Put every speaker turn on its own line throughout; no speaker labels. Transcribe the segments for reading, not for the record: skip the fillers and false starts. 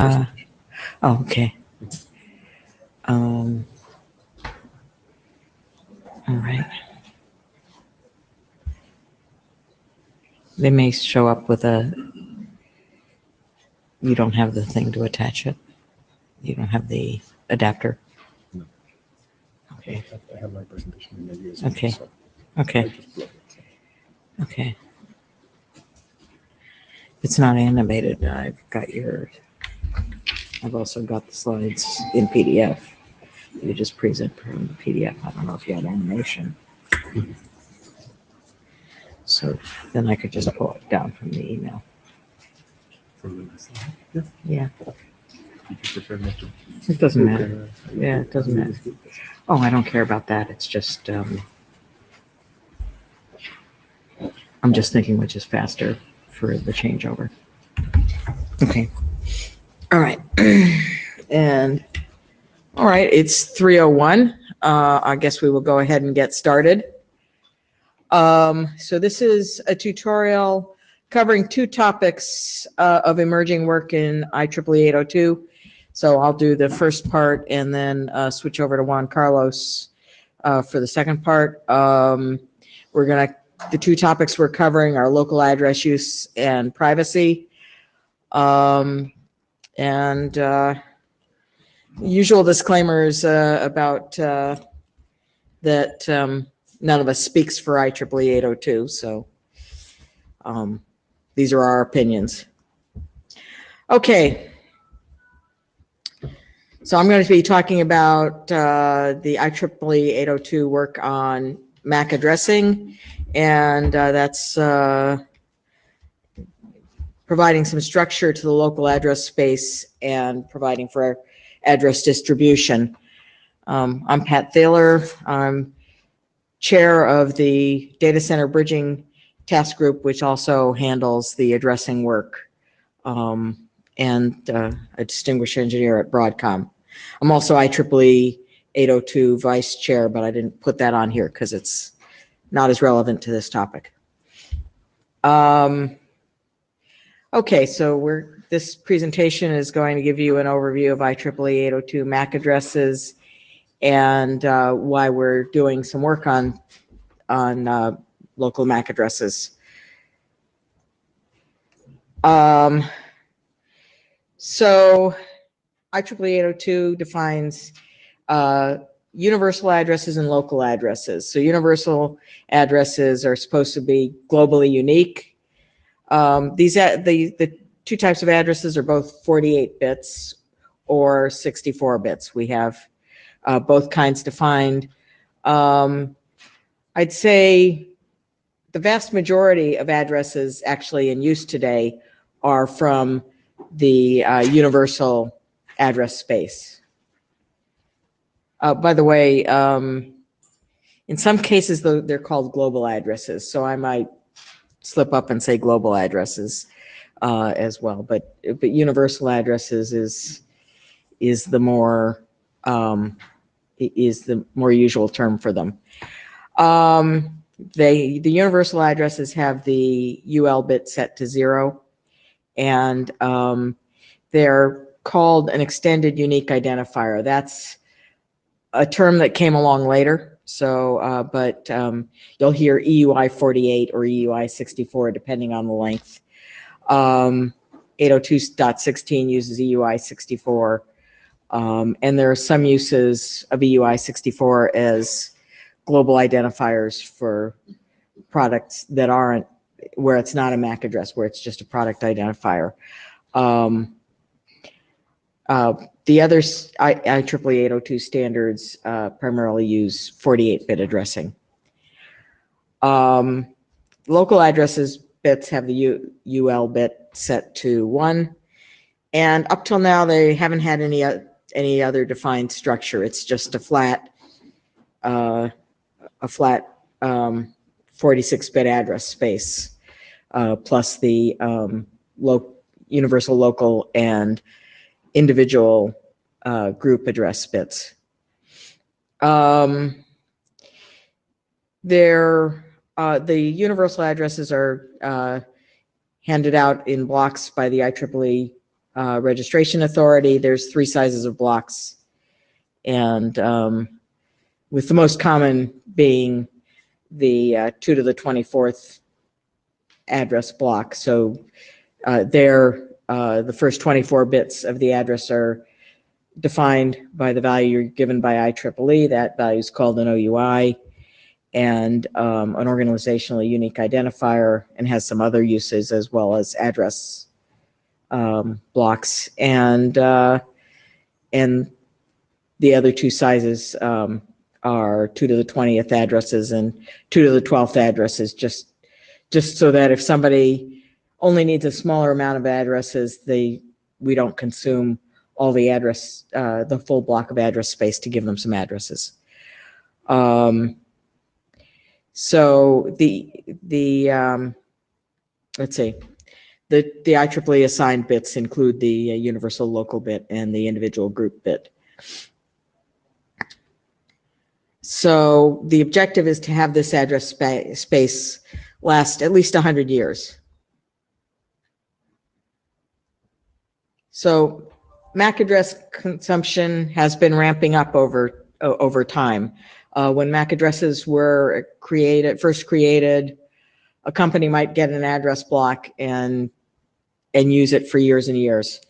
presentation.
Oh, okay. All right. They may show up with you don't have the thing to attach it. You don't have the adapter.
No.
Okay.
I have my presentation in the USB.
Okay.
So
Okay.
I just plug it.
Okay. It's not animated. I've also got the slides in PDF. You just present from the PDF. I don't know if you have animation. So then I could just pull it down from the email.
From the last slide. Yeah.
Yeah.
You prefer not to.
It doesn't matter. Yeah, it doesn't matter. Oh, I don't care about that. It's just, I'm just thinking which is faster for the changeover. Okay. All right. And all right, it's 3:01. I guess we will go ahead and get started. So this is a tutorial covering two topics of emerging work in IEEE 802. So I'll do the first part and then switch over to Juan Carlos for the second part. The two topics we're covering are local address use and privacy. Usual disclaimers about that none of us speaks for IEEE 802, so these are our opinions. Okay. So I'm going to be talking about the IEEE 802 work on MAC addressing, and that's providing some structure to the local address space and providing for address distribution. I'm Pat Thaler. I'm chair of the Data Center Bridging Task Group, which also handles the addressing work, and a distinguished engineer at Broadcom. I'm also IEEE 802 vice chair, but I didn't put that on here because it's not as relevant to this topic. Okay, so this presentation is going to give you an overview of IEEE 802 MAC addresses and why we're doing some work on local MAC addresses. So IEEE 802 defines universal addresses and local addresses. So universal addresses are supposed to be globally unique. The two types of addresses are both 48 bits or 64 bits. We have both kinds defined. I'd say the vast majority of addresses actually in use today are from the universal address space. By the way, in some cases, they're called global addresses, so I might slip up and say global addresses as well. But universal addresses is the more usual term for them. The universal addresses have the UL bit set to 0, and they're called an extended unique identifier. That's a term that came along later. So, but you'll hear EUI 48 or EUI 64 depending on the length. 802.16 uses EUI 64, and there are some uses of EUI 64 as global identifiers for products that aren't, where it's not a MAC address, where it's just a product identifier. The other IEEE 802 standards primarily use 48-bit addressing. Local addresses bits have the UL bit set to 1, and up till now they haven't had any other defined structure. It's just a flat 46-bit address space plus the universal, local, and individual group address bits. The universal addresses are handed out in blocks by the IEEE registration authority. There's 3 sizes of blocks, and with the most common being the 2 to the 24th address block. So the first 24 bits of the address are defined by the value given by IEEE. That value is called an OUI, and an organizationally unique identifier, and has some other uses as well as address blocks, and the other 2 sizes are 2 to the 20th addresses and 2 to the 12th addresses, just so that if somebody only needs a smaller amount of addresses, we don't consume all the address, the full block of address space to give them some addresses. So let's see, the IEEE assigned bits include the universal local bit and the individual group bit. So the objective is to have this address space last at least 100 years. So MAC address consumption has been ramping up over time. When MAC addresses were first created, a company might get an address block and use it for years and years.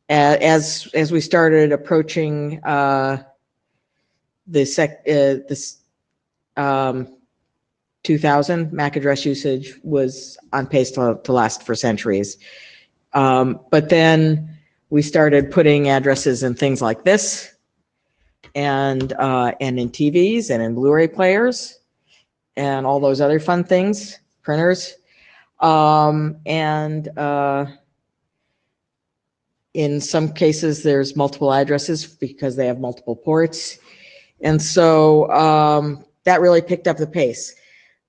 As we started approaching this 2000, MAC address usage was on pace to last for centuries. But then we started putting addresses in things like this, and in TVs and in Blu-ray players and all those other fun things, printers, in some cases there's multiple addresses because they have multiple ports, and so that really picked up the pace.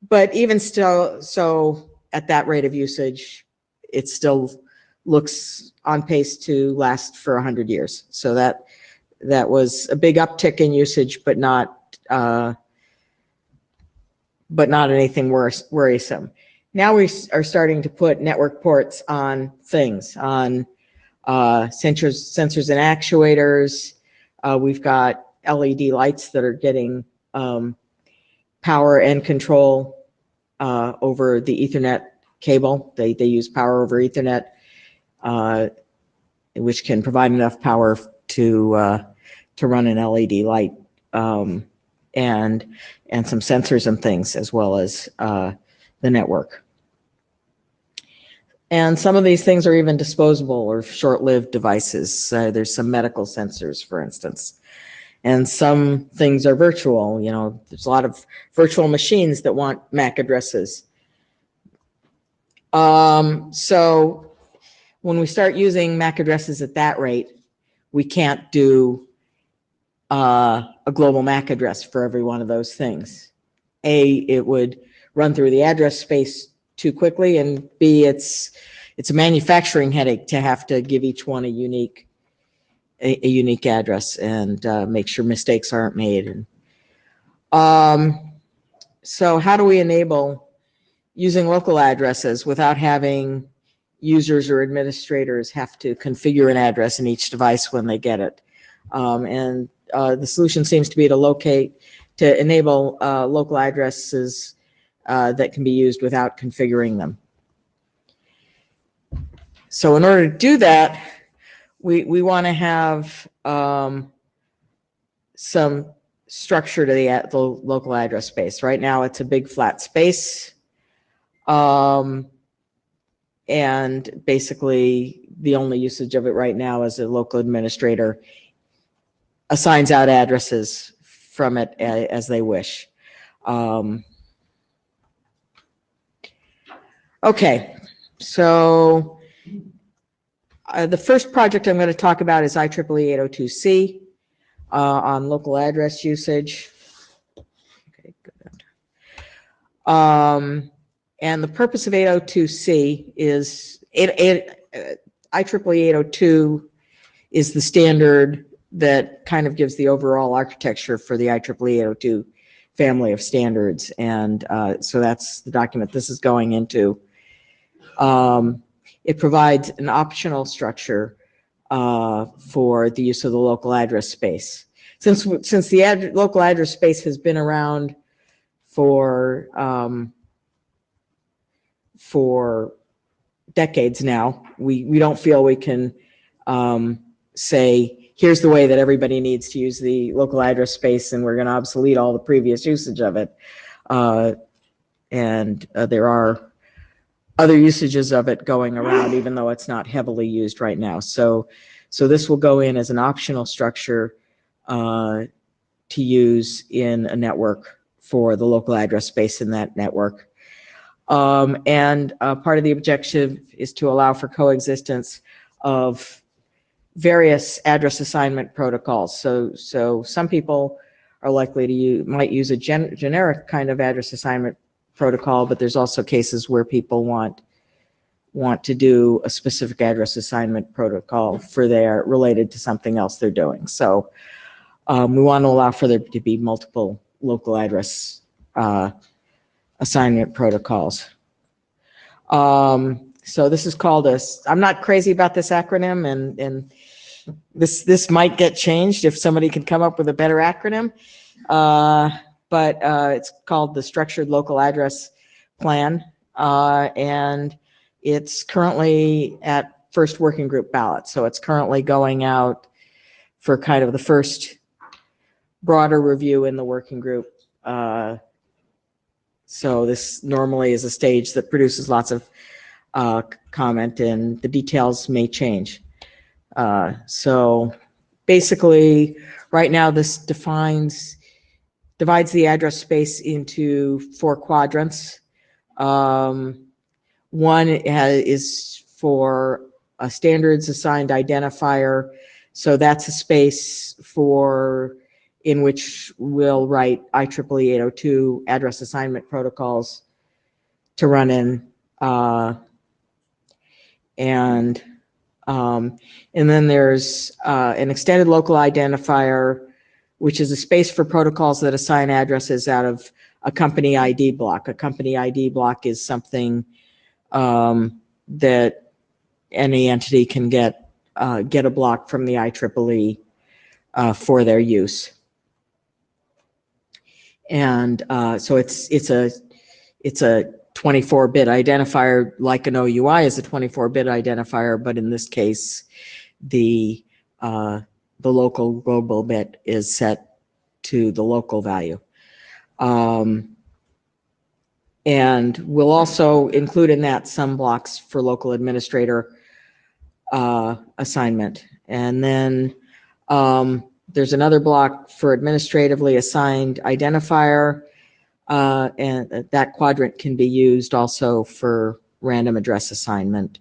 But even still, so at that rate of usage, it still looks on pace to last for 100 years. So that was a big uptick in usage, but not anything worrisome. Now we are starting to put network ports on things, on sensors and actuators. We've got LED lights that are getting power and control over the Ethernet cable. They use power over Ethernet, which can provide enough power to run an LED light, and some sensors and things, as well as the network. And some of these things are even disposable or short-lived devices. There's some medical sensors, for instance. And some things are virtual. You know, there's a lot of virtual machines that want MAC addresses. So when we start using MAC addresses at that rate, we can't do a global MAC address for every one of those things. A, it would run through the address space too quickly, and B, it's a manufacturing headache to have to give each one a unique address and make sure mistakes aren't made. So how do we enable using local addresses without having users or administrators have to configure an address in each device when they get it? The solution seems to be to enable local addresses that can be used without configuring them. So in order to do that, we want to have some structure to the local address space. Right now it's a big flat space, and basically the only usage of it right now is a local administrator assigns out addresses from it as they wish. Okay, so the first project I'm going to talk about is IEEE 802C on local address usage. Okay, good. And the purpose of 802C is IEEE 802 is the standard that kind of gives the overall architecture for the IEEE 802 family of standards, and so that's the document this is going into. it provides an optional structure for the use of the local address space. Since the local address space has been around for decades now, we don't feel we can say, here's the way that everybody needs to use the local address space, and we're going to obsolete all the previous usage of it. There are other usages of it going around, even though it's not heavily used right now. So this will go in as an optional structure to use in a network for the local address space in that network. Part of the objective is to allow for coexistence of various address assignment protocols. So some people are likely to might use a generic kind of address assignment protocol, but there's also cases where people want to do a specific address assignment protocol for related to something else they're doing. So we want to allow for there to be multiple local address assignment protocols. So this is called I'm not crazy about this acronym, and this might get changed if somebody can come up with a better acronym. But it's called the Structured Local Address Plan, and it's currently at first working group ballot. So it's currently going out for kind of the first broader review in the working group. So this normally is a stage that produces lots of comment, and the details may change. So basically, right now this divides the address space into 4 quadrants. One is for a standards assigned identifier. So that's a space in which we'll write IEEE 802 address assignment protocols to run in. And then there's an extended local identifier, which is a space for protocols that assign addresses out of a company ID block. A company ID block is something that any entity can get a block from the IEEE for their use. And so it's a 24-bit identifier, like an OUI is a 24-bit identifier, but in this case, the local global bit is set to the local value. And we'll also include in that some blocks for local administrator assignment. And then there's another block for administratively assigned identifier, and that quadrant can be used also for random address assignment.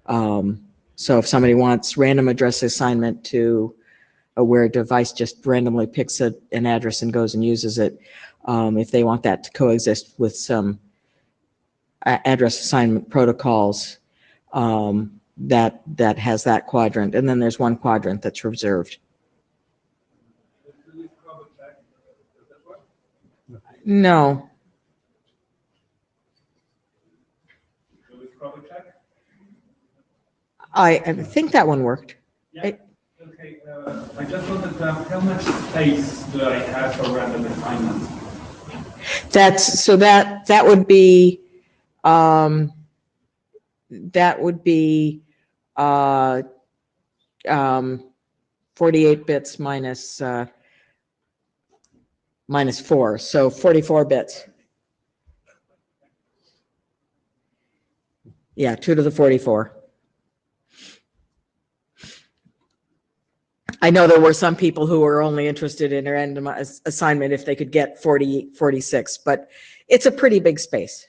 So if somebody wants random address assignment to where a device just randomly picks an address and goes and uses it, if they want that to coexist with some address assignment protocols, that has that quadrant. And then there's one quadrant that's reserved. No. I think that one worked.
Yeah. Okay. I just wanted to ask, how much space do I have for random assignment?
That would be 48 bits minus 4, so 44 bits. Yeah, 2 to the 44. I know there were some people who were only interested in a random assignment if they could get 46, but it's a pretty big space.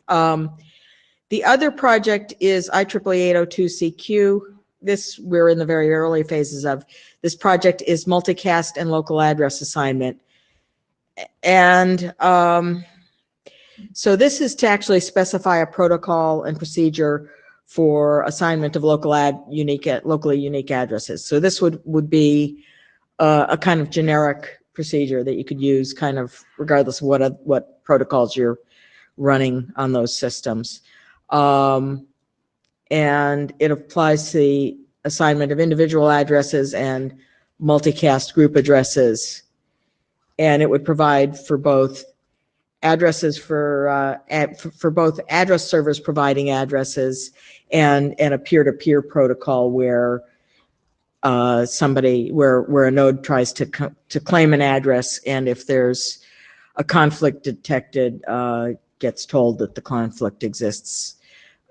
The other project is IEEE 802-CQ. We're in the very early phases of. This project is multicast and local address assignment. And so this is to actually specify a protocol and procedure for assignment of locally unique addresses. So this would be a kind of generic procedure that you could use kind of regardless of what protocols you're running on those systems. and it applies to the assignment of individual addresses and multicast group addresses. And it would provide for both addresses for both address servers providing addresses and a peer-to-peer protocol where where a node tries to claim an address, and if there's a conflict detected, gets told that the conflict exists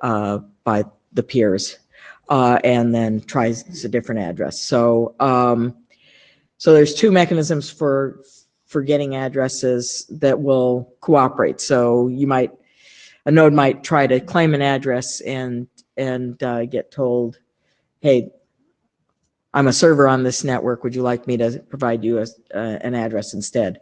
by the peers, and then tries a different address. So so there's two mechanisms for getting addresses that will cooperate. So a node might try to claim an address and get told, hey, I'm a server on this network. Would you like me to provide you an address instead?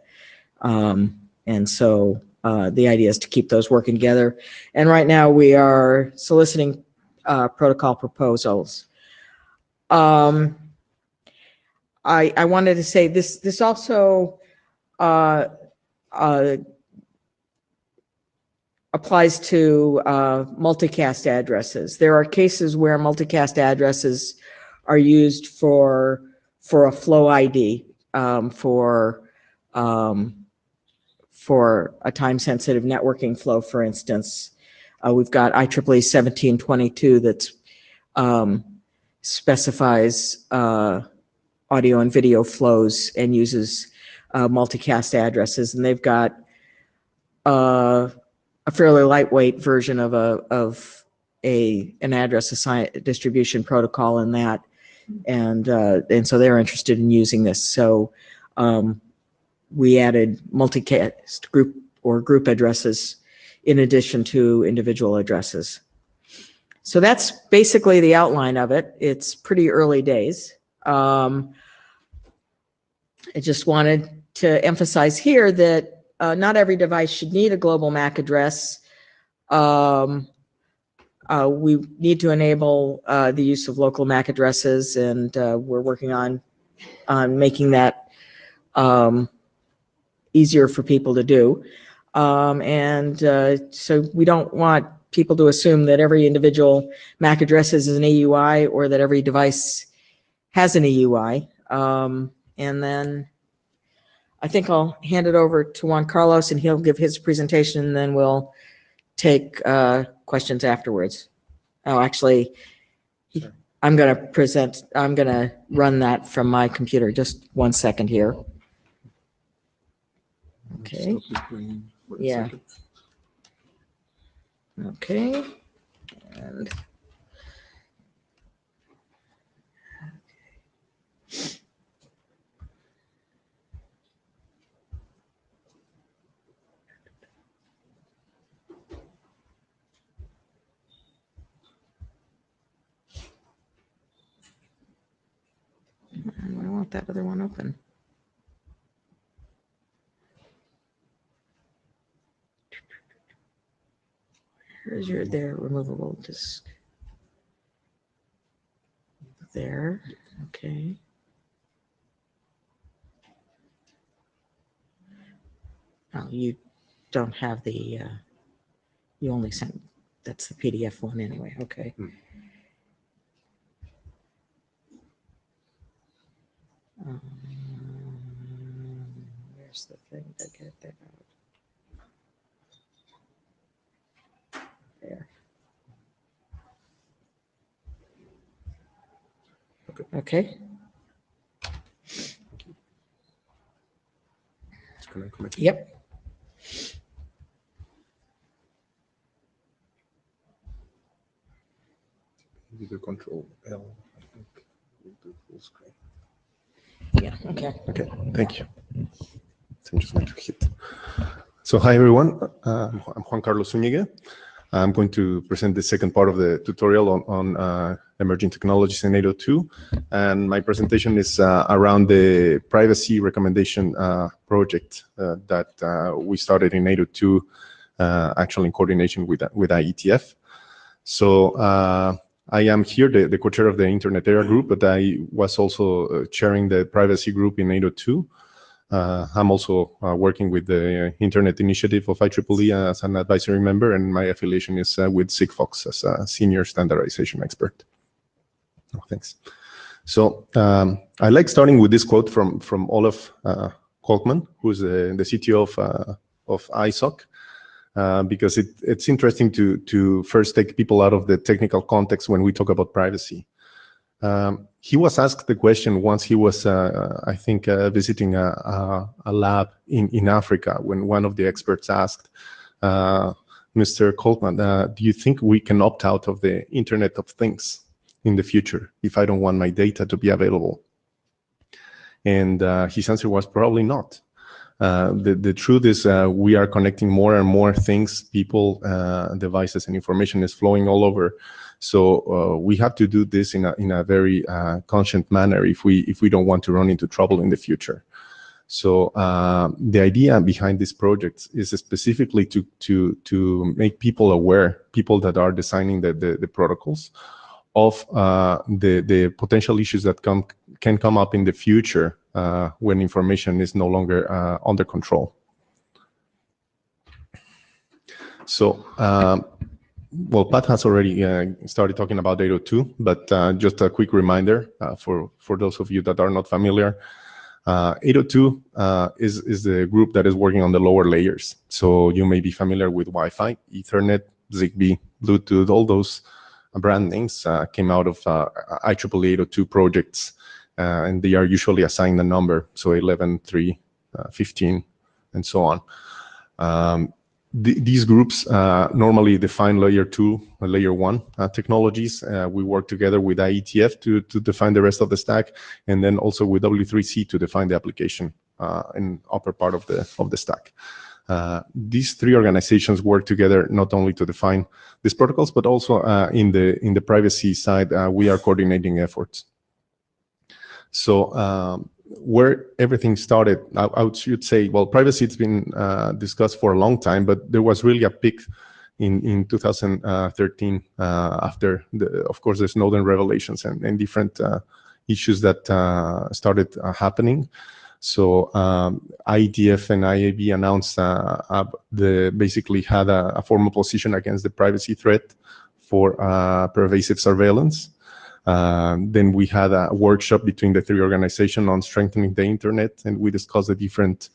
And so the idea is to keep those working together. And right now we are soliciting protocol proposals. I wanted to say this also applies to multicast addresses. There are cases where multicast addresses are used for a flow ID, for a time-sensitive networking flow, for instance. We've got IEEE 96-IEEE802 that specifies audio and video flows and uses multicast addresses, and they've got a fairly lightweight version of an address distribution protocol in that, and so they're interested in using this. So we added multicast group addresses in addition to individual addresses. So that's basically the outline of it. It's pretty early days. I just wanted to emphasize here that not every device should need a global MAC address. We need to enable the use of local MAC addresses, and we're working on making that easier for people to do. So we don't want people to assume that every individual MAC address is an EUI or that every device has an EUI. And then I think I'll hand it over to Juan Carlos, and he'll give his presentation, and then we'll take questions afterwards. Oh, actually, I'm going to run that from my computer. Just 1 second here. Okay. Yeah. Okay. And I want that other one open. Here's their removable disk. There. Okay. Oh, you don't have the, you only sent, that's the PDF one anyway. Okay. Where's the thing to get that out? There. Okay. Yep.
Either Control L, I think, will do full screen.
Yeah. Okay.
Okay. Thank you. So I'm just going to hit. So hi everyone. I'm Juan Carlos Zúñiga. I'm going to present the second part of the tutorial on emerging technologies in 802. And my presentation is around the privacy recommendation project that we started in 802, actually in coordination with IETF. So I am here, the co-chair of the Internet Era group, but I was also chairing the privacy group in 802. I'm also working with the Internet Initiative of IEEE as an advisory member, and my affiliation is with Sigfox as a senior standardization expert. Oh, thanks. So I like starting with this quote from Olaf Kolkman, who's the CTO of ISOC, because it's interesting to first take people out of the technical context when we talk about privacy. He was asked the question once he was, I think, visiting a lab in Africa, when one of the experts asked Mr. Kolkman, do you think we can opt out of the Internet of Things in the future if I don't want my data to be available? And his answer was probably not. The truth is we are connecting more and more things, people, devices, and information is flowing all over. So we have to do this in a very conscious manner if we don't want to run into trouble in the future. So the idea behind this project is specifically to make people aware, people that are designing the protocols, of the potential issues that can come up in the future when information is no longer under control. So, well, Pat has already started talking about 802, but just a quick reminder for those of you that are not familiar. 802 is the group that is working on the lower layers. So you may be familiar with Wi-Fi, Ethernet, Zigbee, Bluetooth, all those brand names came out of IEEE 802 projects, and they are usually assigned a number, so 11, 3, 15, and so on. These groups normally define layer 2 or layer 1 technologies. We work together with IETF to define the rest of the stack, and then also with W3C to define the application in upper part of the stack. These three organizations work together not only to define these protocols, but also in the privacy side, we are coordinating efforts. So where everything started, I should say, well, privacy has been discussed for a long time, but there was really a peak in 2013 after, of course, the Snowden revelations and different issues that started happening. So IETF and IAB announced basically had a formal position against the privacy threat for pervasive surveillance. Then we had a workshop between the three organizations on strengthening the internet, and we discussed the different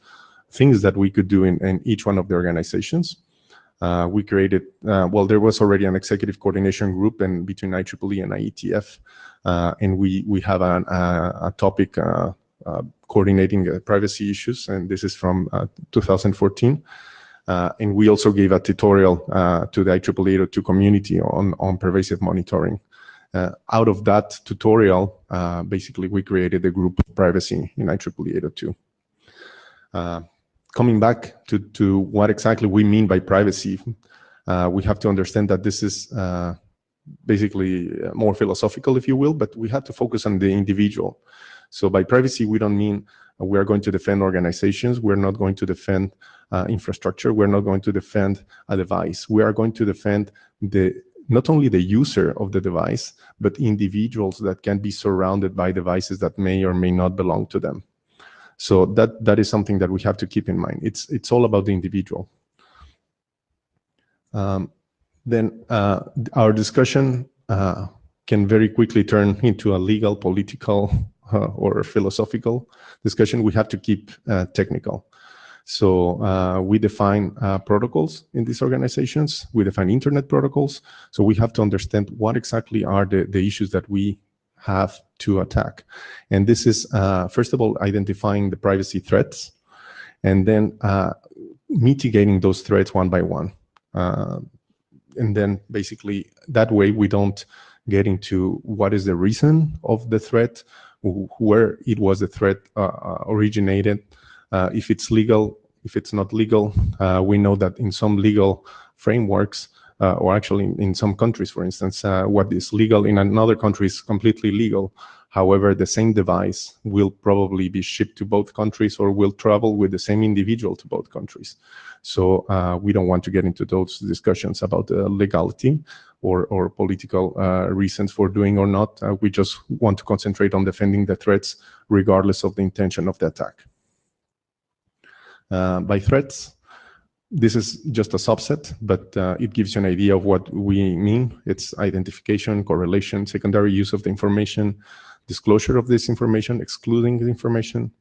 things that we could do in each one of the organizations. We created, well, there was already an executive coordination group between IEEE and IETF, and we have a topic coordinating privacy issues, and this is from 2014. And we also gave a tutorial to the IEEE 802 community on pervasive monitoring. Out of that tutorial, basically, we created a group of privacy in IEEE 802. Coming back to what exactly we mean by privacy, we have to understand that this is basically more philosophical, if you will, but we have to focus on the individual. So by privacy, we don't mean we are going to defend organizations. We're not going to defend infrastructure. We're not going to defend a device. We are going to defend not only the user of the device, but individuals that can be surrounded by devices that may or may not belong to them. So that is something that we have to keep in mind. It's all about the individual. Then our discussion can very quickly turn into a legal, political, or philosophical discussion. We have to keep technical. So we define protocols in these organizations. We define internet protocols. So we have to understand what exactly are the issues that we have to attack. And this is, first of all, identifying the privacy threats, and then mitigating those threats one by one. And then basically that way we don't get into what is the reason of the threat, where it was the threat originated, if it's legal, if it's not legal. We know that in some legal frameworks, or actually in some countries, for instance, what is legal in another country is completely legal. However, the same device will probably be shipped to both countries or will travel with the same individual to both countries. So we don't want to get into those discussions about legality or political reasons for doing or not. We just want to concentrate on defending the threats regardless of the intention of the attack. by threats. This is just a subset, but it gives you an idea of what we mean. It's identification, correlation, secondary use of the information, disclosure of this information, excluding the information,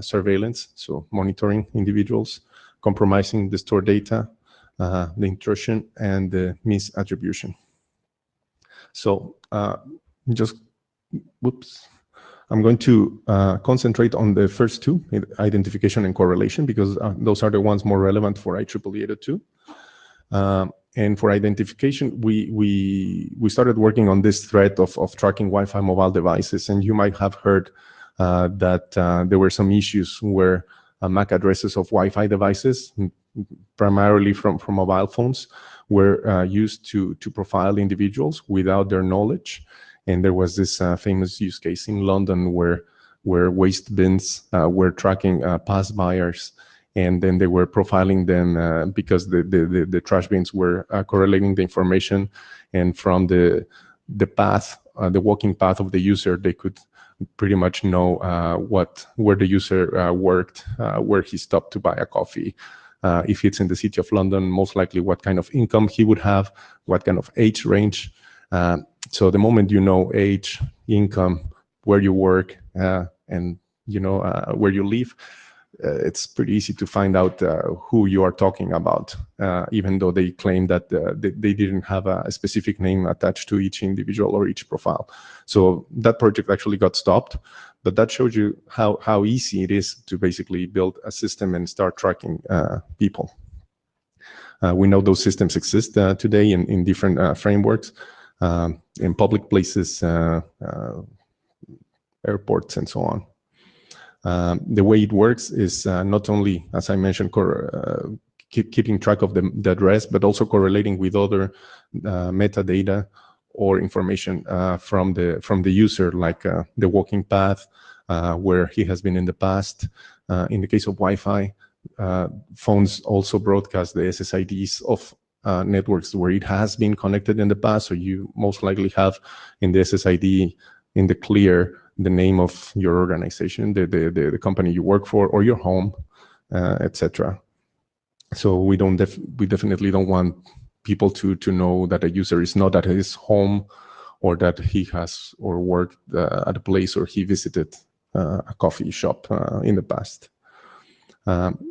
surveillance, so monitoring individuals, compromising the stored data, the intrusion, and the misattribution. So I'm going to concentrate on the first two, identification and correlation, because those are the ones more relevant for IEEE 802. And for identification, we started working on this threat of tracking Wi-Fi mobile devices, and you might have heard that there were some issues where MAC addresses of Wi-Fi devices, primarily from mobile phones, were used to profile individuals without their knowledge. And there was this famous use case in London where waste bins were tracking past buyers, and then they were profiling them because the trash bins were correlating the information, and from the path, the walking path of the user, they could pretty much know where the user worked, where he stopped to buy a coffee. If it's in the city of London, most likely what kind of income he would have, what kind of age range. So the moment you know age, income, where you work, and where you live, it's pretty easy to find out who you are talking about, even though they claim that they didn't have a specific name attached to each individual or each profile. So that project actually got stopped, but that shows you how easy it is to basically build a system and start tracking people. We know those systems exist today in different frameworks, in public places, airports, and so on. The way it works is not only, as I mentioned, keeping track of the address, but also correlating with other metadata or information from the user, like the walking path, where he has been in the past. In the case of Wi-Fi, phones also broadcast the SSIDs of networks where it has been connected in the past. So you most likely have in the SSID, in the clear, the name of your organization, the company you work for, or your home, etc. So we definitely don't want people to know that a user is not at his home, or that he has or worked at a place, or he visited a coffee shop in the past.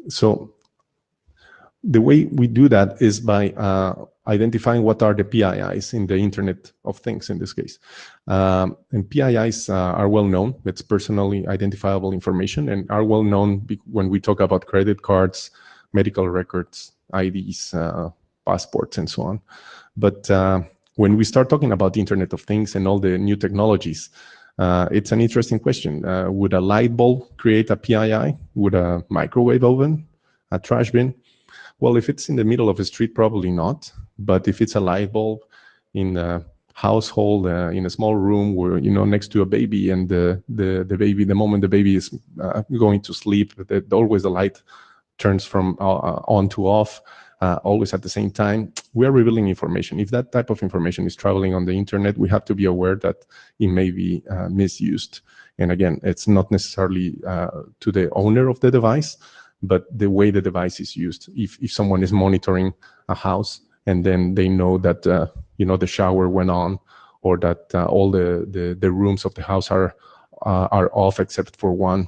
So the way we do that is by identifying what are the PIIs in the Internet of Things in this case. And PIIs are well known. It's personally identifiable information, and are well known when we talk about credit cards, medical records, IDs, passports, and so on. But when we start talking about the Internet of Things and all the new technologies, it's an interesting question. Would a light bulb create a PII? Would a microwave oven? A trash bin? Well, if it's in the middle of a street, probably not. But if it's a light bulb in a household, in a small room where, next to a baby, and the baby, the moment the baby is going to sleep, always the light turns from on to off, always at the same time, we are revealing information. If that type of information is traveling on the internet, we have to be aware that it may be misused. And again, it's not necessarily to the owner of the device, but the way the device is used. If someone is monitoring a house, and then they know that the shower went on, or that all the rooms of the house are off except for one,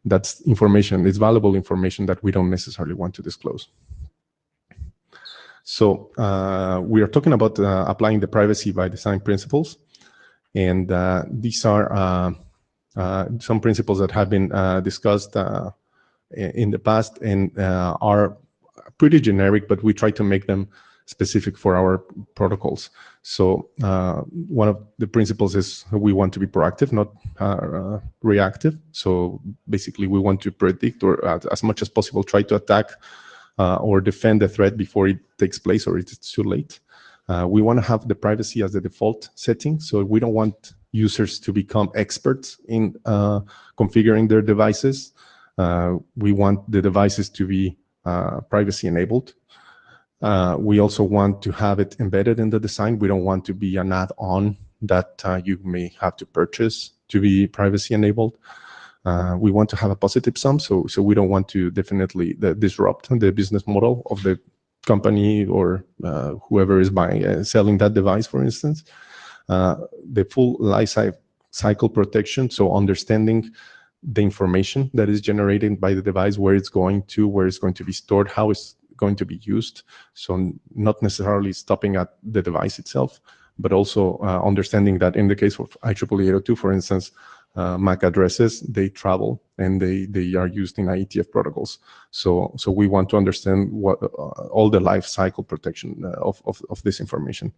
that's information. It's valuable information that we don't necessarily want to disclose. So we are talking about applying the privacy by design principles, and these are some principles that have been discussed in the past, and are pretty generic, but we try to make them specific for our protocols. So one of the principles is we want to be proactive, not reactive. So basically we want to predict, or as much as possible try to attack or defend the threat before it takes place or it's too late. We want to have the privacy as the default setting. So we don't want users to become experts in configuring their devices. We want the devices to be privacy enabled. We also want to have it embedded in the design. We don't want to be an add-on that you may have to purchase to be privacy enabled. We want to have a positive sum, so we don't want to definitely disrupt the business model of the company or whoever is buying, selling that device, for instance. The full life cycle protection, so understanding the information that is generated by the device, where it's going to be stored, how it's going to be used. So not necessarily stopping at the device itself, but also understanding that in the case of IEEE802, for instance, MAC addresses, they travel and they are used in IETF protocols. So we want to understand what all the life cycle protection of this information.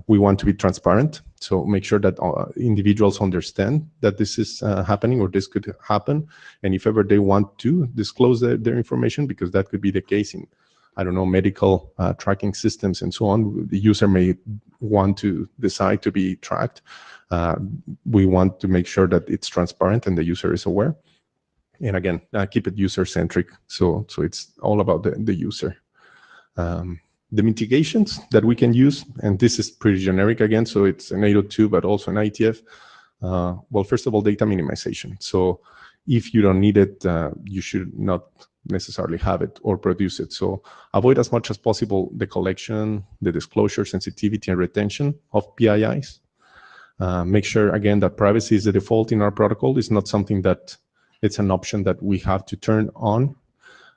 We want to be transparent, so make sure that individuals understand that this is happening or this could happen, and if ever they want to disclose their information, because that could be the case in, I don't know, medical tracking systems and so on. The user may want to decide to be tracked. We want to make sure that it's transparent and the user is aware. And again, keep it user-centric, so it's all about the user. The mitigations that we can use, and this is pretty generic again, so it's an 802, but also an IETF. Well, first of all, data minimization. So if you don't need it, you should not necessarily have it or produce it. So avoid as much as possible the collection, the disclosure, sensitivity, and retention of PIIs. Make sure, again, that privacy is the default in our protocol. It's not something that it's an option that we have to turn on.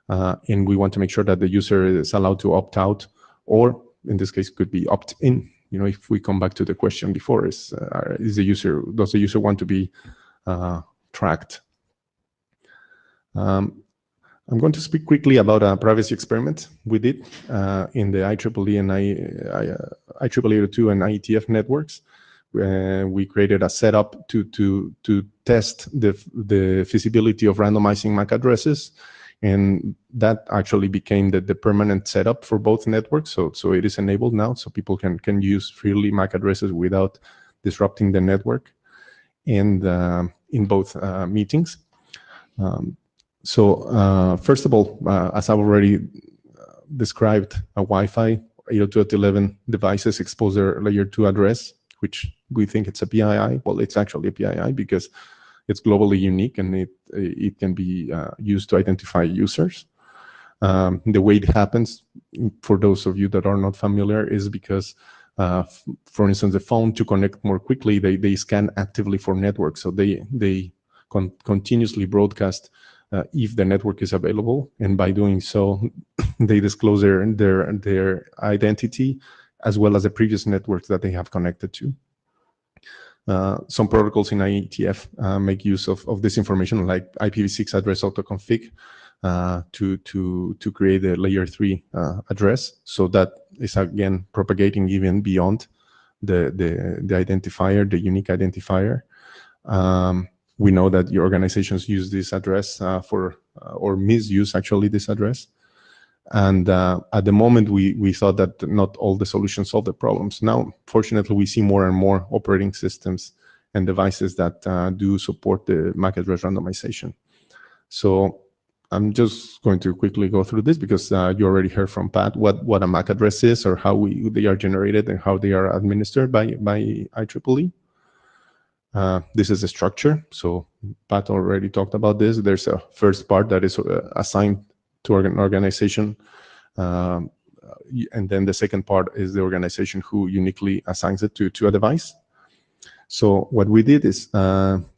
And we want to make sure that the user is allowed to opt out, or in this case could be opt in. You know, if we come back to the question before, does the user want to be tracked? I'm going to speak quickly about a privacy experiment we did in the IEEE and IEEE802 and IETF networks. We created a setup to test the feasibility of randomizing MAC addresses, and that actually became the permanent setup for both networks. So it is enabled now, so people can use freely MAC addresses without disrupting the network, and in both meetings. First of all, as I've already described, a Wi-Fi 802.11 devices expose their layer 2 address, which we think it's a PII. Well, it's actually a PII because it's globally unique, and it can be used to identify users. The way it happens, for those of you that are not familiar, is because, for instance, the phone, to connect more quickly, they scan actively for networks. So they continuously broadcast if the network is available, and by doing so, they disclose their identity as well as the previous networks that they have connected to. Some protocols in IETF make use of this information, like IPv6 address autoconfig, to create a layer 3 address. So that is again propagating even beyond the identifier, the unique identifier. We know that your organizations use this address or misuse actually this address. And at the moment, we thought that not all the solutions solve the problems. Now, fortunately, we see more and more operating systems and devices that do support the MAC address randomization. So I'm just going to quickly go through this because you already heard from Pat what a MAC address is, or how they are generated and how they are administered by IEEE. This is the structure. So Pat already talked about this. There's a first part that is assigned to an organization, and then the second part is the organization who uniquely assigns it to a device. So what we did is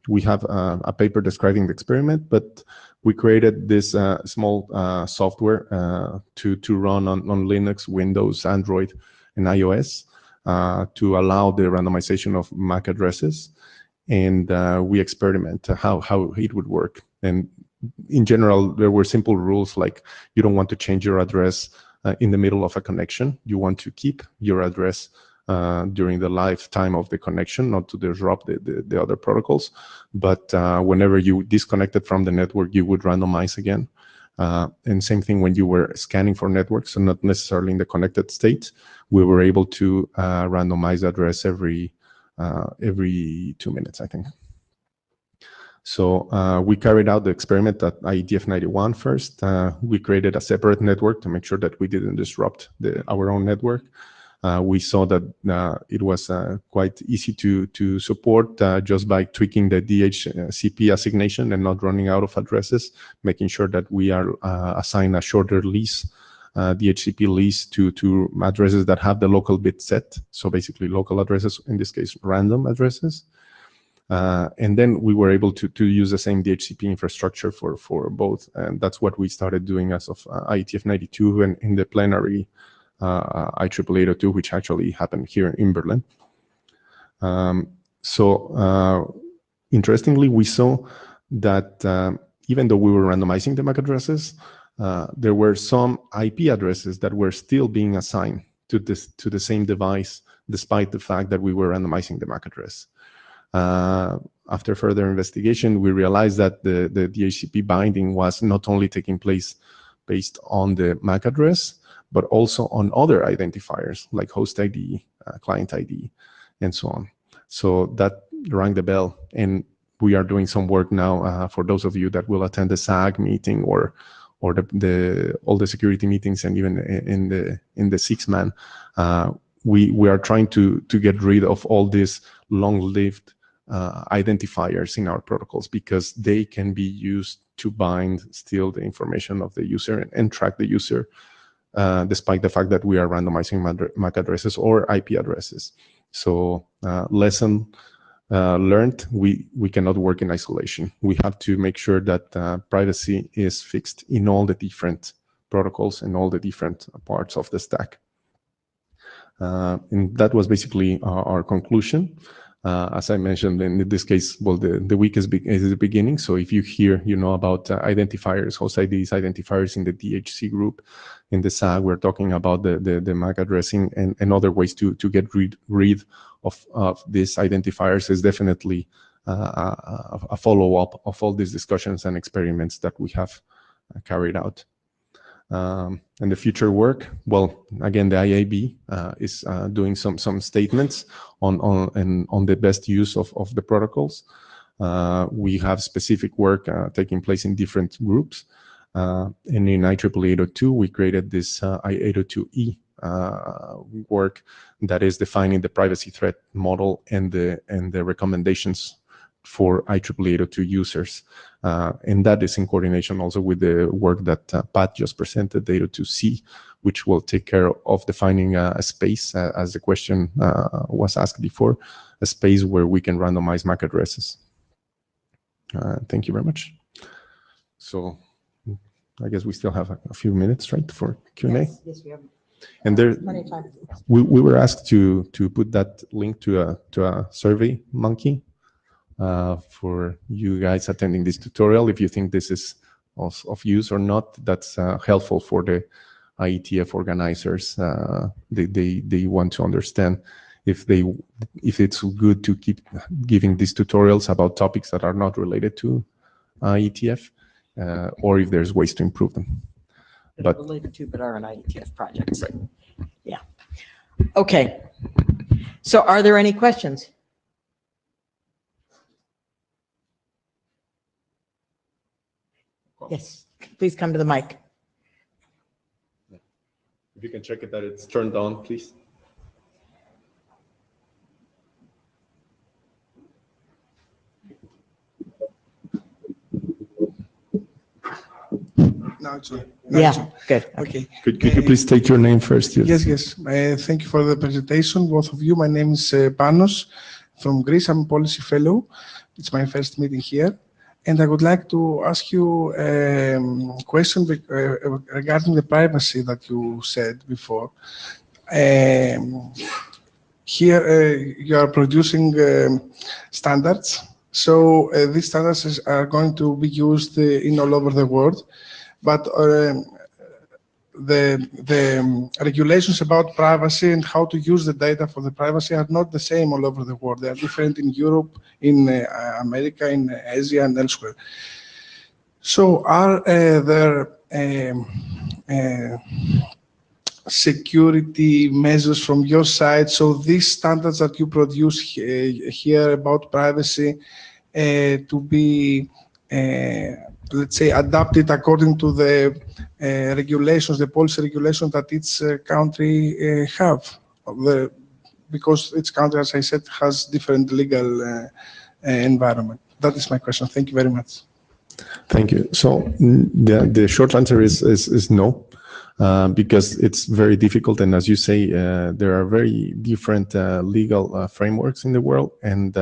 we have a paper describing the experiment, but we created this small software to run on Linux, Windows, Android, and iOS to allow the randomization of MAC addresses. And we experiment how it would work. And in general, there were simple rules like you don't want to change your address in the middle of a connection. You want to keep your address during the lifetime of the connection, not to disrupt the other protocols. But whenever you disconnected from the network, you would randomize again. And same thing when you were scanning for networks, so not necessarily in the connected state. We were able to randomize the address every 2 minutes, I think. So we carried out the experiment at IETF91 first. We created a separate network to make sure that we didn't disrupt our own network. we saw that it was quite easy to support just by tweaking the DHCP assignation and not running out of addresses, making sure that we are assign a shorter lease, DHCP lease to addresses that have the local bit set. So basically local addresses, in this case, random addresses. And then we were able to use the same DHCP infrastructure for both. And that's what we started doing as of IETF 92 and in the plenary IEEE802, which actually happened here in Berlin. Interestingly, we saw that even though we were randomizing the MAC addresses, there were some IP addresses that were still being assigned to the same device, despite the fact that we were randomizing the MAC address. After further investigation, we realized that the DHCP binding was not only taking place based on the MAC address, but also on other identifiers like host ID, client ID, and so on. So that rang the bell, and we are doing some work now for those of you that will attend the SAG meeting or all the security meetings, and even in the 6-man. We are trying to get rid of all these long-lived identifiers in our protocols, because they can be used to bind still the information of the user and track the user, despite the fact that we are randomizing MAC addresses or IP addresses. So lesson learned, we cannot work in isolation. We have to make sure that privacy is fixed in all the different protocols and all the different parts of the stack. And that was basically our conclusion. As I mentioned, in this case, well, the week is the beginning. So if you hear, about identifiers, host IDs, identifiers in the DHC group, in the SAG, we're talking about the MAC addressing and other ways to get rid of these identifiers is definitely a follow-up of all these discussions and experiments that we have carried out. And the future work, well, again, the IAB is doing some statements on the best use of the protocols. We have specific work taking place in different groups. And in IEEE802, we created this IE802E work that is defining the privacy threat model and the recommendations for IEEE802 users. And that is in coordination also with the work that Pat just presented, the 802C, which will take care of defining a space, as the question was asked before, a space where we can randomize MAC addresses. Thank you very much. So I guess we still have a few minutes, right, for Q&A?
Yes, we have.
And there,
Plenty of time.
we were asked to put that link to a Survey Monkey for you guys attending this tutorial. If you think this is of use or not, that's helpful for the IETF organizers. They want to understand if it's good to keep giving these tutorials about topics that are not related to IETF, or if there's ways to improve them.
But related to, but are an IETF projects. Right. Yeah. Okay. So are there any questions? Yes, please come to the mic.
If you can check it that it's turned on, please.
Now it's on.
Yeah, good.
Okay.
Could you please state your name first?
Yes. Thank you for the presentation, both of you. My name is Panos from Greece. I'm a policy fellow. It's my first meeting here. And I would like to ask you a question regarding the privacy that you said before. Here you are producing standards. So these standards are going to be used in all over the world. But the regulations about privacy and how to use the data for the privacy are not the same all over the world. They are different in Europe, in America, in Asia, and elsewhere. So are there security measures from your side? So these standards that you produce here about privacy to be let's say, adapted according to the regulations, the policy regulations that each country have? because each country, as I said, has different legal environment. That is my question. Thank you very much.
Thank you. So the short answer is no, because it's very difficult. And as you say, there are very different legal frameworks in the world, and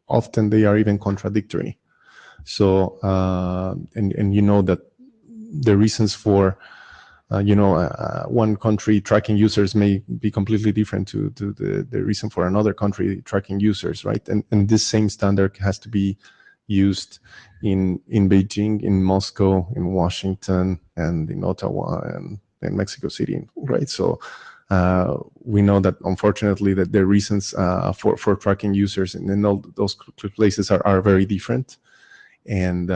often they are even contradictory. So, and you know that the reasons for, one country tracking users may be completely different to the reason for another country tracking users, right? And this same standard has to be used in Beijing, in Moscow, in Washington, and in Ottawa, and in Mexico City, right? So we know that unfortunately that the reasons for tracking users in all those places are very different. And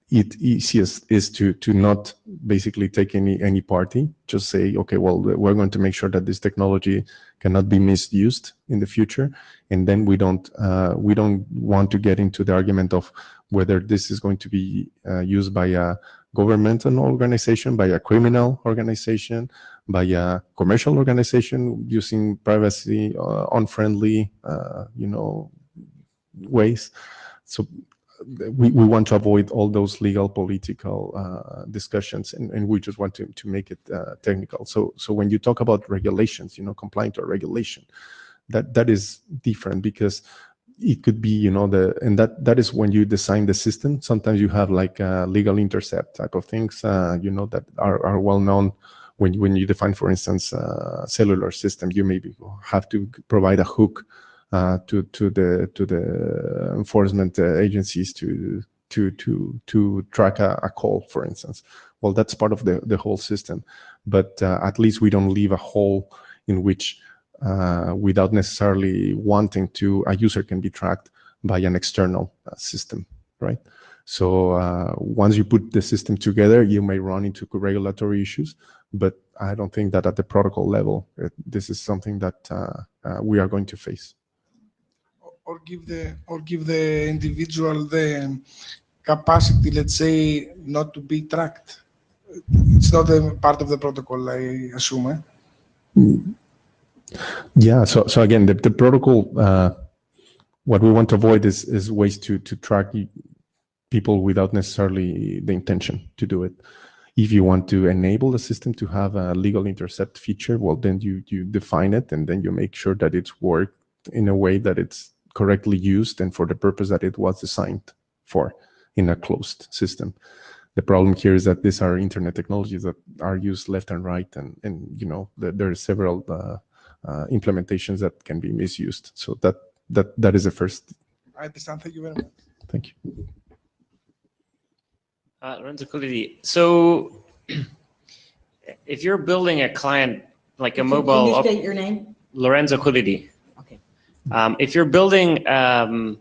it easiest is to not basically take any party, just say, okay, well, we're going to make sure that this technology cannot be misused in the future. And then we don't want to get into the argument of whether this is going to be used by a governmental organization, by a criminal organization, by a commercial organization using privacy unfriendly, ways. So we want to avoid all those legal political discussions, and we just want to make it technical. So when you talk about regulations, complying to a regulation, that is different, because it could be, and that is when you design the system. Sometimes you have like legal intercept type of things, that are well known. When you define, for instance, cellular system, you maybe have to provide a hook to the enforcement agencies to track a call, for instance. Well, that's part of the whole system, but at least we don't leave a hole in which, without necessarily wanting to, a user can be tracked by an external system, right? So once you put the system together, you may run into regulatory issues, but I don't think that at the protocol level, this is something that we are going to face.
Or give the individual the capacity, let's say, not to be tracked. It's not a part of the protocol, I assume.
Yeah. So again, the protocol, what we want to avoid is ways to track people without necessarily the intention to do it. If you want to enable the system to have a legal intercept feature, well, then you define it, and then you make sure that it's worked in a way that it's correctly used and for the purpose that it was designed for in a closed system. The problem here is that these are internet technologies that are used left and right, and there are several implementations that can be misused. So that is the first.
I understand. Thank you very much.
Thank you.
Lorenzo Colidi. So if you're building a client like a mobile...
Can you state your name?
Lorenzo Colidi.
Okay.
If you're building a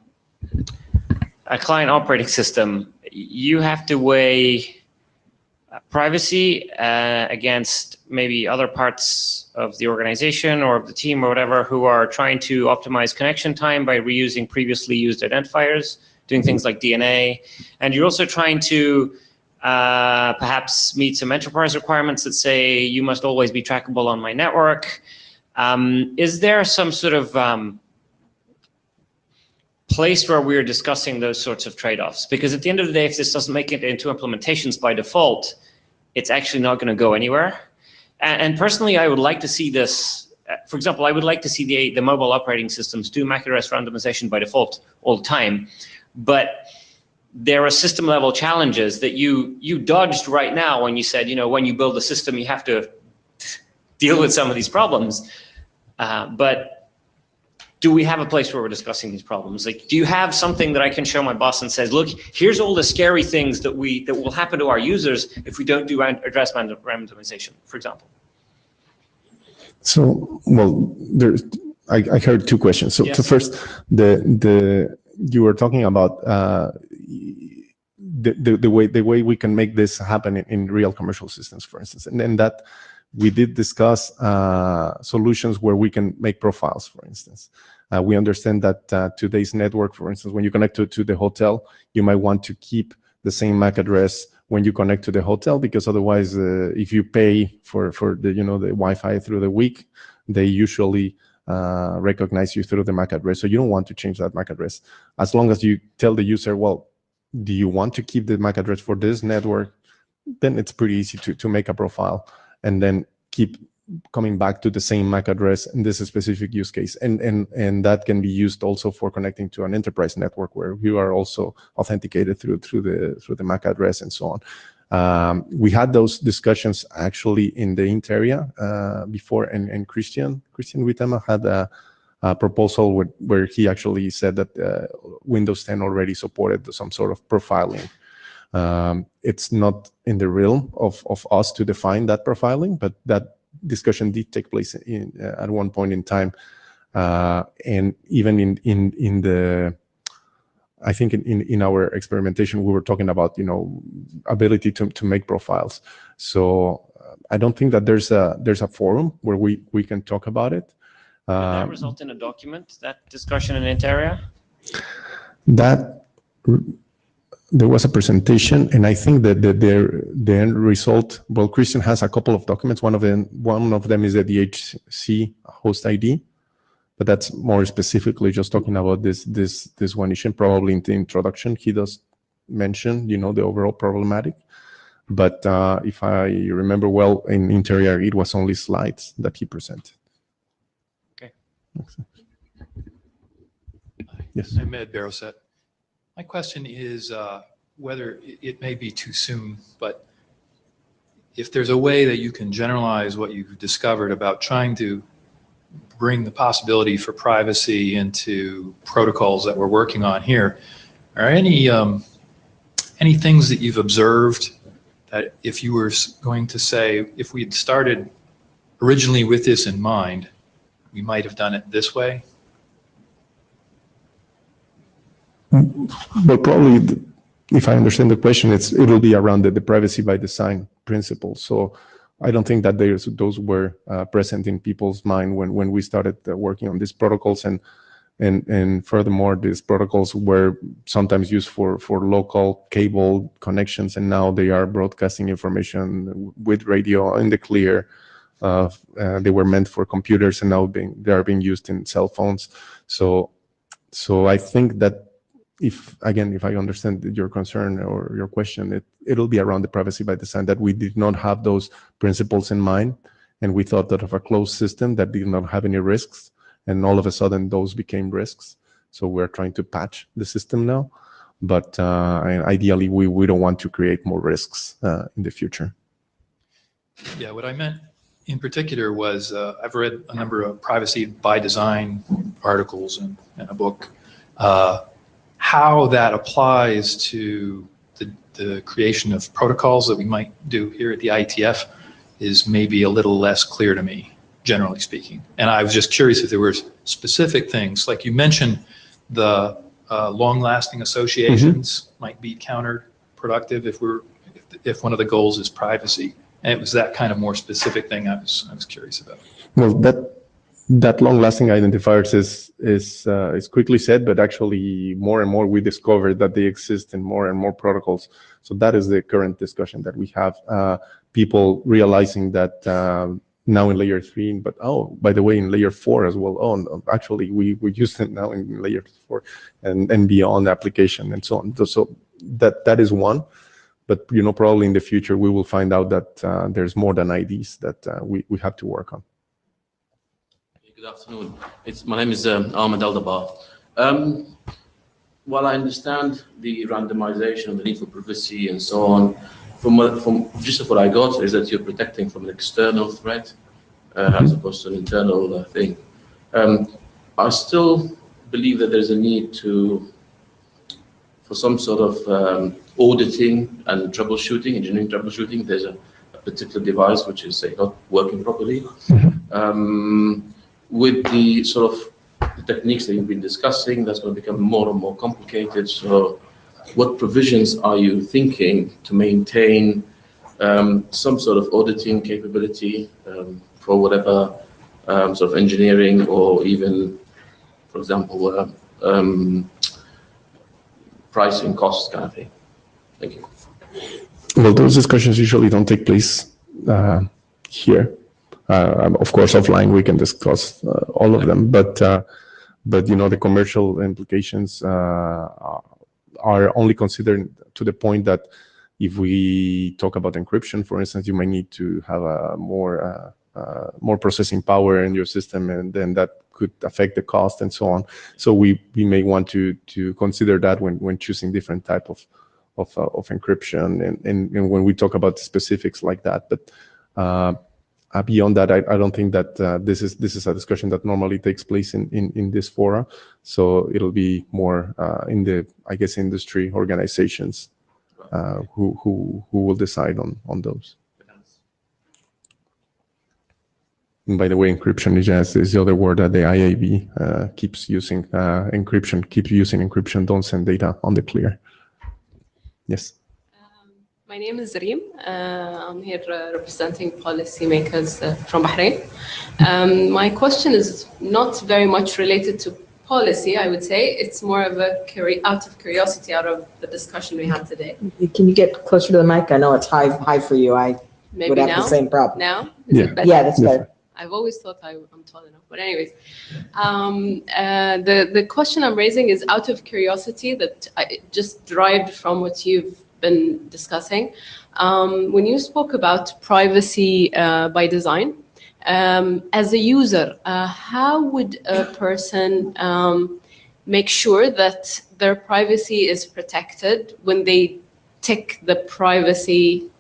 client operating system, you have to weigh privacy against maybe other parts of the organization or of the team or whatever who are trying to optimize connection time by reusing previously used identifiers, doing things like DNA. And you're also trying to perhaps meet some enterprise requirements that say you must always be trackable on my network. Is there some sort of place where we're discussing those sorts of trade-offs? Because at the end of the day, if this doesn't make it into implementations by default, it's actually not going to go anywhere. And personally, I would like to see this. For example, I would like to see the mobile operating systems do MAC address randomization by default all the time. But there are system level challenges that you dodged right now when you said, when you build a system, you have to deal with some of these problems. But do we have a place where we're discussing these problems? Like, do you have something that I can show my boss and says, look, here's all the scary things that will happen to our users if we don't do address randomization, for example?
So, well, I heard two questions. So,
Yes.
First, you were talking about the way we can make this happen in real commercial systems, for instance, and then that we did discuss solutions where we can make profiles, for instance. We understand that today's network, for instance, when you connect to the hotel, you might want to keep the same MAC address when you connect to the hotel, because otherwise, if you pay for the the Wi-Fi through the week, they usually recognize you through the MAC address. So you don't want to change that MAC address. As long as you tell the user, well, do you want to keep the MAC address for this network? Then it's pretty easy to make a profile and then keep coming back to the same MAC address in this specific use case. And that can be used also for connecting to an enterprise network where you are also authenticated through the MAC address and so on. We had those discussions actually in the int area before, and Christian Witema had a proposal where he actually said that Windows 10 already supported some sort of profiling. It's not in the realm of us to define that profiling, but that discussion did take place at one point in time, and even in the, I think in our experimentation we were talking about ability to make profiles. So I don't think that there's a forum where we can talk about it.
Did that result in a document, that discussion in int area?
There was a presentation, and I think that the end result, well, Christian has a couple of documents. One of them is the DHC host ID, but that's more specifically just talking about this one issue. Probably in the introduction, he does mention, the overall problematic. But if I remember well, in interior, it was only slides that he presented.
Okay.
Yes.
I'm Ed Barrowset. My question is whether it may be too soon, but if there's a way that you can generalize what you've discovered about trying to bring the possibility for privacy into protocols that we're working on here, are any things that you've observed that if you were going to say, if we had started originally with this in mind, we might have done it this way?
But probably, if I understand the question, it'll be around the privacy by design principle. So I don't think that those were present in people's mind when we started working on these protocols, and furthermore, these protocols were sometimes used for local cable connections, and now they are broadcasting information with radio in the clear. They were meant for computers, and now they are being used in cell phones. So I think that if I understand your concern or your question, it'll be around the privacy by design, that we did not have those principles in mind, and we thought that of a closed system that did not have any risks, and all of a sudden those became risks. So we're trying to patch the system now, but ideally we don't want to create more risks in the future.
Yeah, what I meant in particular was I've read a number of privacy by design articles and a book. How that applies to the creation of protocols that we might do here at the IETF is maybe a little less clear to me, generally speaking. And I was just curious if there were specific things, like you mentioned the long-lasting associations might be counterproductive if one of the goals is privacy. And it was that kind of more specific thing I was curious about.
Well, that long-lasting identifiers is quickly said, but actually more and more we discovered that they exist in more and more protocols. So that is the current discussion that we have. People realizing that now in layer 3, but by the way, in layer 4 as well. No, actually we use them now in layer 4 and beyond application and so on. So that is one. But probably in the future we will find out that there's more than IDs that we have to work on.
Good afternoon. My name is Ahmed Aldabar. While I understand the randomization, the need for privacy, and so on, from just what I got is that you're protecting from an external threat as opposed to an internal thing. I still believe that there's a need for some sort of auditing and troubleshooting, engineering troubleshooting. There's a particular device which is, say, not working properly. With the sort of techniques that you've been discussing, that's going to become more and more complicated. So what provisions are you thinking to maintain some sort of auditing capability for whatever sort of engineering or even, for example, pricing costs kind of thing? Thank you.
Well, those discussions usually don't take place here. Of course, offline we can discuss all of them, but the commercial implications are only considered to the point that if we talk about encryption, for instance, you might need to have a more processing power in your system, and then that could affect the cost and so on. So we may want to consider that when choosing different type of encryption and when we talk about specifics like that. But beyond that, I don't think that this is a discussion that normally takes place in this fora. So it'll be more in the, I guess, industry organizations who will decide on those. And by the way, encryption is the other word that the IAB keeps using. Keep using encryption. Don't send data on the clear. Yes.
My name is Reem. I'm here representing policymakers from Bahrain. My question is not very much related to policy, I would say. It's more of a out of curiosity, out of the discussion we had today.
Can you get closer to the mic? I know it's high for you. I
Maybe
would have
now?
the same problem.
Now? Is it better?
Yeah, that's better.
I've always thought I'm tall enough. But anyways, the question I'm raising is out of curiosity that I just derived from what you've been discussing. When you spoke about privacy by design, as a user, how would a person make sure that their privacy is protected when they tick the privacy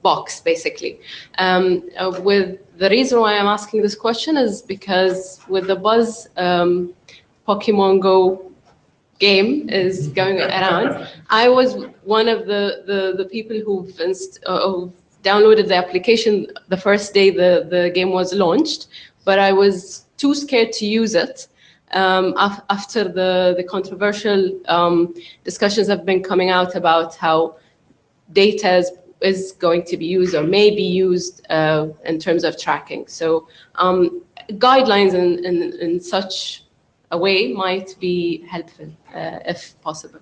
box, basically? With the reason why I'm asking this question is because with the buzz Pokemon Go game is going around, I was one of the people who've downloaded the application the first day the game was launched, but I was too scared to use it after the controversial discussions have been coming out about how data is going to be used or may be used in terms of tracking. So guidelines in such a way might be helpful if possible.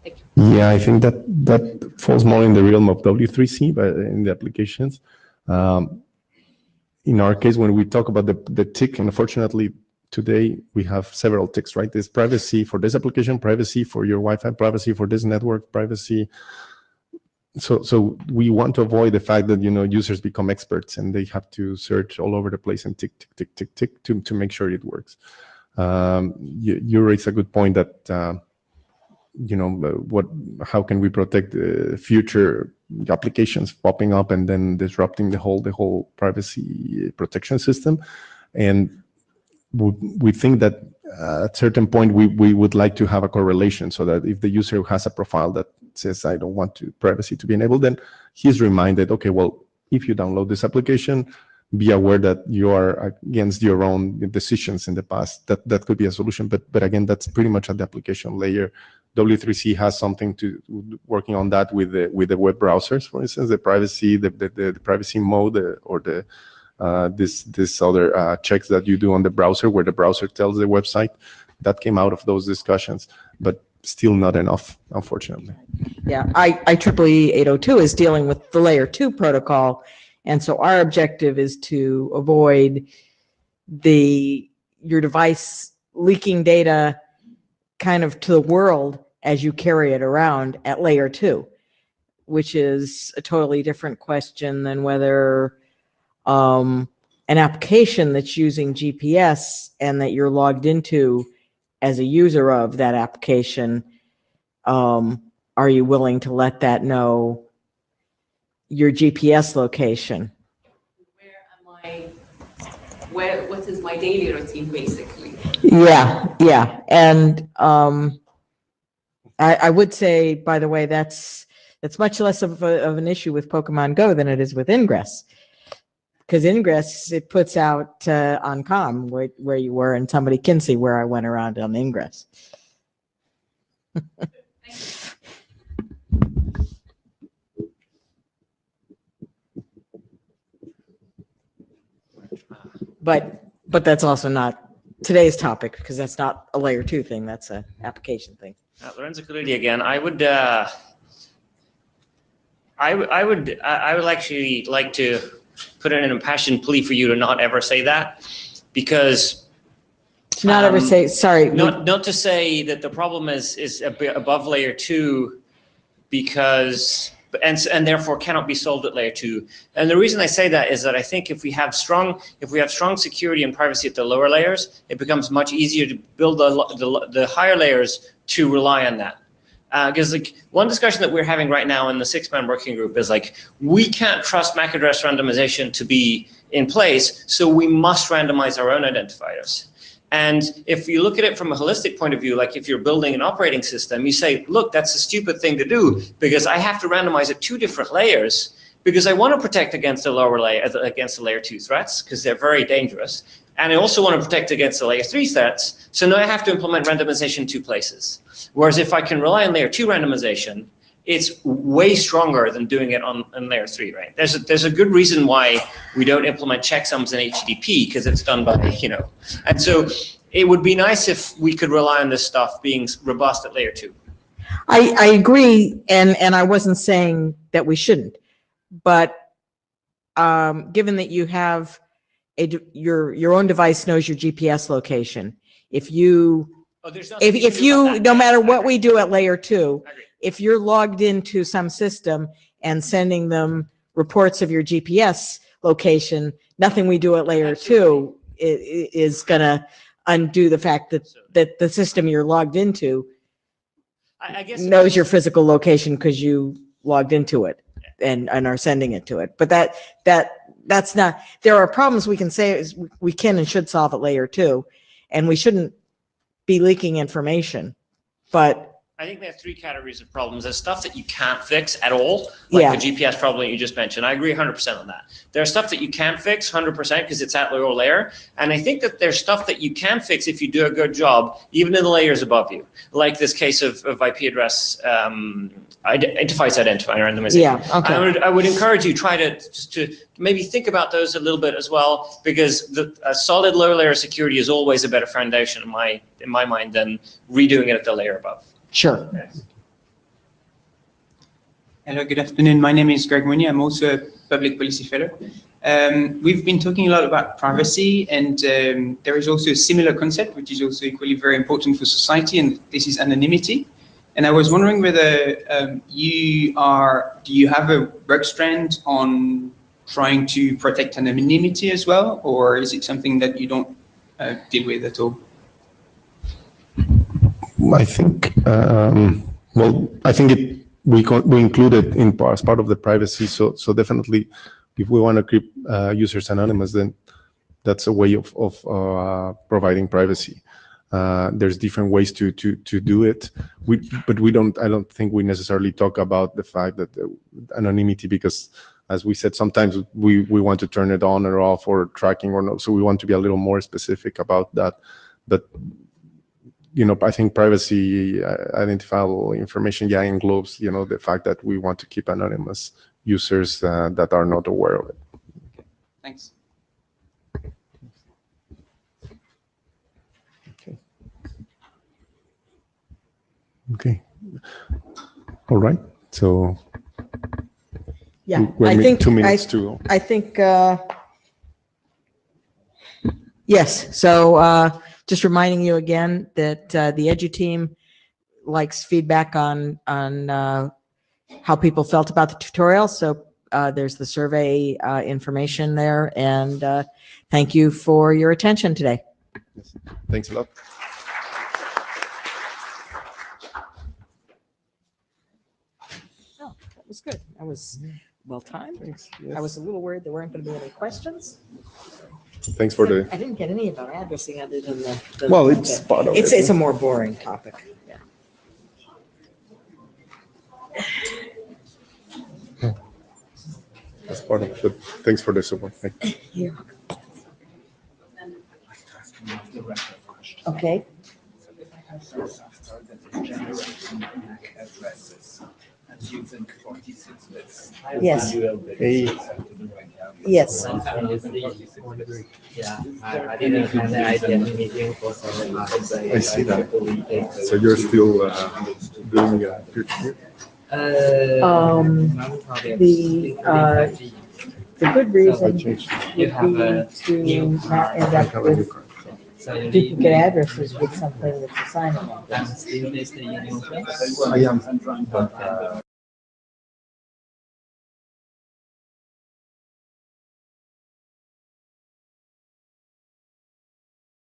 Thank you.
Yeah, I think that falls more in the realm of W3C, but in the applications. In our case, when we talk about the tick, and unfortunately today we have several ticks, right? There's privacy for this application, privacy for your Wi-Fi, privacy for this network, privacy. So we want to avoid the fact that users become experts and they have to search all over the place and tick to make sure it works. You raise a good point that how can we protect future applications popping up and then disrupting the whole privacy protection system? And we think that at a certain point we would like to have a correlation so that if the user has a profile that says I don't want privacy to be enabled, then he's reminded, okay, well, if you download this application, be aware that you are against your own decisions in the past. That could be a solution, but again, that's pretty much at the application layer. W3C has something to working on that with the web browsers, for instance, the privacy, the privacy mode, or the this other checks that you do on the browser, where the browser tells the website. That came out of those discussions, but still not enough, unfortunately.
Yeah, IEEE 802 is dealing with the layer 2 protocol. And so our objective is to avoid your device leaking data kind of to the world as you carry it around at layer 2, which is a totally different question than whether an application that's using GPS and that you're logged into as a user of that application, are you willing to let that know your GPS location?
What is my daily routine, basically?
Yeah. And I would say, by the way, that's much less of an issue with Pokemon Go than it is with Ingress. Because Ingress, it puts out on COM where you were, and somebody can see where I went around on Ingress. But that's also not today's topic, because that's not a layer 2 thing. That's an application thing.
Lorenzo Coludi again. I would actually like to put in an impassioned plea for you to not ever say that, because
To not ever say, sorry.
not to say that the problem is a bit above layer 2, because and therefore cannot be solved at layer 2. And the reason I say that is that I think if we have strong security and privacy at the lower layers, it becomes much easier to build the higher layers to rely on that. Because like one discussion that we're having right now in the 6-man working group is like, we can't trust MAC address randomization to be in place, so we must randomize our own identifiers. And if you look at it from a holistic point of view, like if you're building an operating system, you say, look, that's a stupid thing to do because I have to randomize at 2 different layers because I want to protect against the lower layer, against the layer 2 threats, because they're very dangerous. And I also want to protect against the layer 3 threats. So now I have to implement randomization in 2 places. Whereas if I can rely on layer 2 randomization, it's way stronger than doing it on layer 3, right? There's a good reason why we don't implement checksums in HTTP, because it's done by, and so it would be nice if we could rely on this stuff being robust at layer 2.
I agree, and I wasn't saying that we shouldn't, but given that you have your own device knows your GPS location, if you no matter what we do at layer 2, if you're logged into some system and sending them reports of your GPS location, nothing we do at layer 2 is going to undo the fact that the system you're logged into
I guess
knows your physical location because you logged into it and are sending it to it. But that's not, there are problems we can say we can and should solve at layer 2, and we shouldn't be leaking information, but
I think there are 3 categories of problems. There's stuff that you can't fix at all, like the GPS problem you just mentioned. I agree 100% on that. There's stuff that you can't fix 100% because it's at lower layer. And I think that there's stuff that you can fix if you do a good job, even in the layers above you, like this case of IP address device identifier randomization.
Yeah, okay.
I would encourage you to maybe think about those a little bit as well, because a solid lower layer security is always a better foundation in my mind than redoing it at the layer above.
Sure.
Yes.
Hello, good afternoon. My name is Greg Mooney. I'm also a public policy fellow. We've been talking a lot about privacy, and there is also a similar concept, which is also equally very important for society, and this is anonymity. And I was wondering whether do you have a work strand on trying to protect anonymity as well, or is it something that you don't deal with at all?
I think, I think we include it as part of the privacy. So definitely, if we want to keep users anonymous, then that's a way of providing privacy. There's different ways to do it. But I don't think we necessarily talk about the fact that anonymity, because as we said, sometimes we want to turn it on or off, or tracking or not. So we want to be a little more specific about that. But I think privacy, identifiable information, englobes, the fact that we want to keep anonymous users that are not aware of it.
Thanks.
Okay. All right. So
yeah,
I think 2 minutes
I think yes. So just reminding you again that the Edu team likes feedback on how people felt about the tutorial. So there's the survey information there, and thank you for your attention today.
Yes. Thanks a lot.
Oh, that was good. That was well timed.
Thanks. Yes.
I was a little worried there weren't going to be any questions.
Thanks for the.
I didn't get any about addressing other than the
Well, it's part of it.
It's a more boring topic. Yeah.
That's part of it. Thanks for the support. Thank you.
Okay. Yes.
Hey.
Yes.
Yeah, I didn't have the IETF meeting for 7 months.
I see that. So you're still doing peer-to-peer?
It's a good reason
You
would
have
be
a
to not end up with
So you need
duplicate addresses with something that's assignable.
and still there's the union.
I am, but